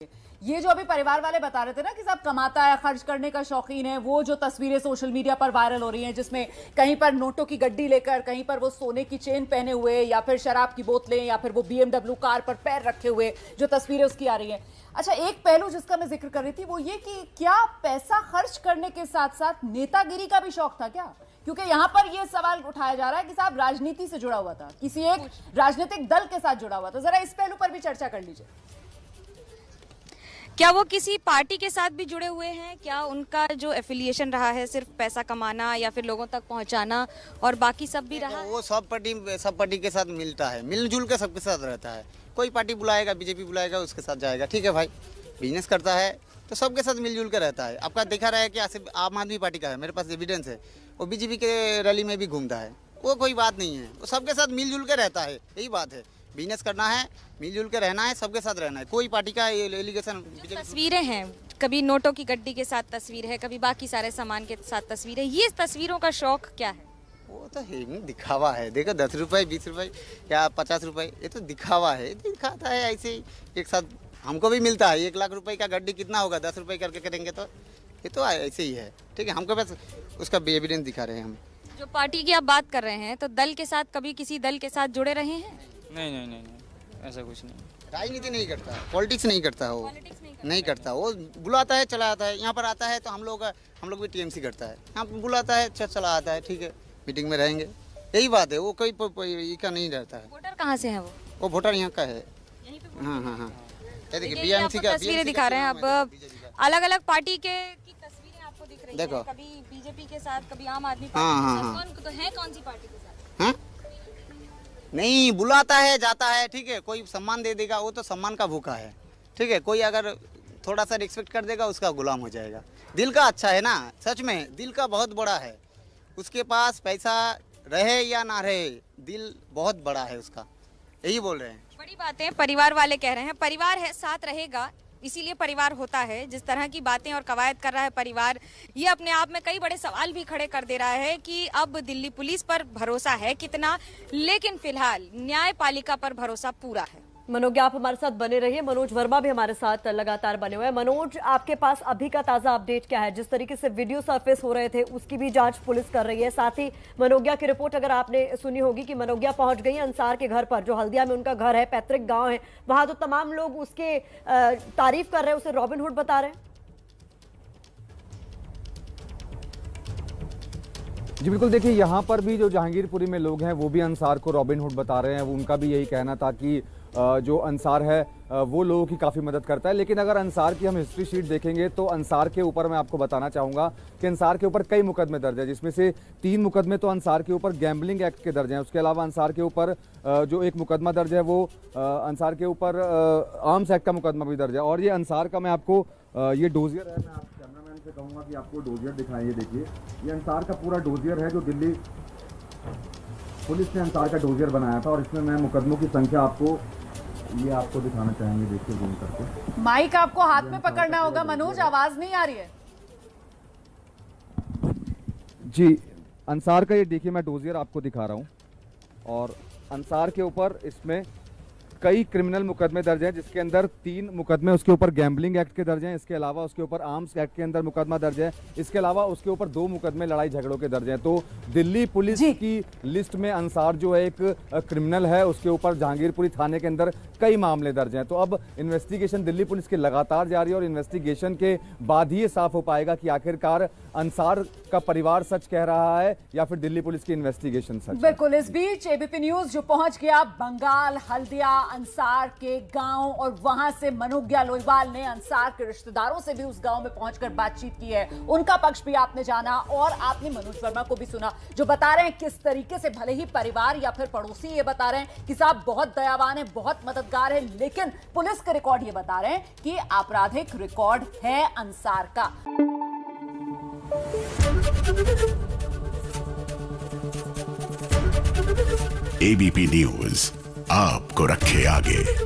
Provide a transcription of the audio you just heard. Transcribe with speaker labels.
Speaker 1: ये जो अभी परिवार वाले बता रहे थे ना कि साहब कमाता है, खर्च करने का शौकीन है, वो जो तस्वीरें सोशल मीडिया पर वायरल हो रही हैं जिसमें कहीं पर नोटों की गड्डी लेकर, कहीं पर वो सोने की चेन पहने हुए या फिर शराब की बोतलें या फिर वो BMW कार पर पैर रखे हुए जो तस्वीरें उसकी आ रही हैं। अच्छा, एक पहलू जिसका मैं जिक्र कर रही थी वो ये कि क्या पैसा खर्च करने के साथ साथ नेतागिरी का भी शौक था क्या? क्योंकि यहाँ पर ये सवाल उठाया जा रहा है कि साहब राजनीति से जुड़ा हुआ था, किसी एक राजनीतिक दल के साथ जुड़ा हुआ था। जरा इस पहलू पर भी चर्चा कर लीजिए।
Speaker 2: क्या वो किसी पार्टी के साथ भी जुड़े हुए हैं? क्या उनका जो एफिलिएशन रहा है सिर्फ पैसा कमाना या फिर लोगों तक पहुंचाना और बाकी सब भी रहा है?
Speaker 3: वो सब पार्टी के साथ मिलता है, मिलजुल के सबके साथ रहता है। कोई पार्टी बुलाएगा, बीजेपी बुलाएगा, उसके साथ जाएगा। ठीक है भाई, बिजनेस करता है तो सबके साथ मिलजुल के रहता है। आपका देखा रहा है कि ऐसे आम आदमी पार्टी का है, मेरे पास एविडेंस है, वो बीजेपी के रैली में भी घूमता है। वो कोई बात नहीं है, वो सबके साथ मिलजुल के रहता है। यही बात है, बिजनेस करना है, मिलजुल के रहना है, सबके साथ रहना है। कोई पार्टी का एलिगेशन।
Speaker 2: तस्वीरें हैं, कभी नोटों की गड्डी के साथ तस्वीर है, कभी बाकी सारे सामान के साथ तस्वीर है। ये तस्वीरों का शौक क्या है?
Speaker 3: वो तो है नहीं, दिखावा है। देखो 10 रुपए, 20 रुपए या 50 रुपए, ये तो दिखावा है। दिखाता है ऐसे ही एक साथ। हमको भी मिलता है 1 लाख रुपए का गड्डी, कितना होगा 10 रुपए करके करेंगे तो ये तो ऐसे ही है। ठीक है, हमको बस उसका एविडेंस दिखा रहे हैं हम।
Speaker 2: जो पार्टी की आप बात कर रहे हैं तो दल के साथ कभी किसी दल के साथ जुड़े रहे हैं?
Speaker 4: नहीं, ऐसा कुछ नहीं।
Speaker 3: राजनीति नहीं करता, पॉलिटिक्स नहीं करता, वो नहीं करता। वो बुलाता है, चला आता है। यहाँ पर आता है तो हम लोग भी TMC करता है। यहाँ पर बुलाता है, चला आता है। ठीक है, मीटिंग में रहेंगे, यही बात है। वो कोई का नहीं रहता है।
Speaker 2: वोटर कहाँ से है
Speaker 3: वो वोटर यहाँ का है। हाँ। ये देखिए BMC का
Speaker 2: तस्वीरें दिखा रहे हैं। अब अलग अलग पार्टी की तस्वीरें आपको दिख रही
Speaker 3: देखो।
Speaker 2: है, कभी बीजेपी के साथ, कभी आम आदमी पार्टी के साथ। कौन सी पार्टी के साथ?
Speaker 3: नहीं, बुलाता है, जाता है। ठीक है, कोई सम्मान दे देगा, वो तो सम्मान का भूखा है। ठीक है, कोई अगर थोड़ा सा रिस्पेक्ट कर देगा उसका गुलाम हो जाएगा। दिल का अच्छा है ना, सच में दिल का बहुत बड़ा है। उसके पास पैसा रहे या ना रहे, दिल बहुत बड़ा है उसका। यही बोल रहे हैं।
Speaker 2: बड़ी बातें परिवार वाले कह रहे हैं। परिवार है, साथ रहेगा, इसीलिए परिवार होता है। जिस तरह की बातें और कवायद कर रहा है परिवार, ये अपने आप में कई बड़े सवाल भी खड़े कर दे रहा है कि अब दिल्ली पुलिस पर भरोसा है कितना, लेकिन फिलहाल न्यायपालिका पर भरोसा पूरा है।
Speaker 5: मनोज, आप हमारे साथ बने रहिए। मनोज वर्मा भी हमारे साथ लगातार बने हुए हैं। मनोज, आपके पास अभी का ताजा अपडेट क्या है? जिस तरीके से वीडियो सरफेस हो रहे थे उसकी भी जांच पुलिस कर रही है। साथ ही मनोज्ञा की रिपोर्ट अगर आपने सुनी होगी कि मनोज्ञा पहुंच गई अंसार के घर पर, जो हल्दिया में उनका घर है, पैतृक गांव है, वहां तो तमाम लोग उसके तारीफ कर रहे हैं, उसे रॉबिनहुड बता रहे हैं।
Speaker 6: जी बिल्कुल, देखिए यहाँ पर भी जो जहांगीरपुरी में लोग हैं वो भी अंसार को रॉबिनहुड बता रहे हैं। उनका भी यही कहना था कि जो अंसार है वो लोगों की काफ़ी मदद करता है। लेकिन अगर अंसार की हम हिस्ट्री शीट देखेंगे तो अंसार के ऊपर मैं आपको बताना चाहूँगा कि अंसार के ऊपर कई मुकदमे दर्ज है, जिसमें से 3 मुकदमे तो अंसार के ऊपर गैम्बलिंग एक्ट के दर्ज हैं। उसके अलावा अंसार के ऊपर जो एक मुकदमा दर्ज है वो अंसार के ऊपर आर्म्स एक्ट का मुकदमा भी दर्ज है। और ये अंसार का मैं आपको ये डोजियर है, मैं आप कैमरामैन से कहूँगा कि आपको डोजियर दिखाएं। ये देखिए, ये अंसार का पूरा डोजियर है जो दिल्ली पुलिस ने अंसार का डोजियर बनाया था। और इसमें मैं मुकदमों की संख्या आपको दिखाना चाहेंगे। देखिए जूम करके।
Speaker 1: माइक आपको हाथ में पकड़ना होगा मनोज, आवाज नहीं आ रही है।
Speaker 6: जी, अंसार का ये देखिए मैं डोजियर आपको दिखा रहा हूँ। और अंसार के ऊपर इसमें कई क्रिमिनल मुकदमे दर्ज हैं, जिसके अंदर 3 मुकदमे उसके ऊपर गैम्बलिंग एक्ट के दर्ज हैं। इसके अलावा उसके ऊपर आर्म्स एक्ट के अंदर मुकदमा दर्ज है। इसके अलावा उसके ऊपर 2 मुकदमे लड़ाई झगड़ों के दर्ज हैं। तो दिल्ली पुलिस की लिस्ट में अंसार जो है एक क्रिमिनल है, उसके ऊपर जहांगीरपुरी थाने के अंदर कई मामले दर्ज हैं। तो अब इन्वेस्टिगेशन दिल्ली पुलिस की लगातार जारी है और इन्वेस्टिगेशन के बाद ही ये साफ हो पाएगा कि आखिरकार अंसार का परिवार सच कह रहा है या फिर दिल्ली पुलिस की इन्वेस्टिगेशन सच।
Speaker 1: बिल्कुल। इस बीच ABP न्यूज जो पहुंच गया बंगाल, हल्दिया, अंसार के गांव, और वहां से मनोज्ञा लोईवाल ने अंसार के रिश्तेदारों से भी उस गांव में पहुंचकर बातचीत की है। उनका पक्ष भी आपने जाना और आपने मनोज वर्मा को भी सुना, जो बता रहे हैं किस तरीके से भले ही परिवार या फिर पड़ोसी ये बता रहे हैं कि साहब बहुत दयावान है, बहुत मददगार है, लेकिन पुलिस के रिकॉर्ड ये बता रहे हैं कि आपराधिक रिकॉर्ड है अंसार का।
Speaker 7: ABP न्यूज आपको रखे आगे।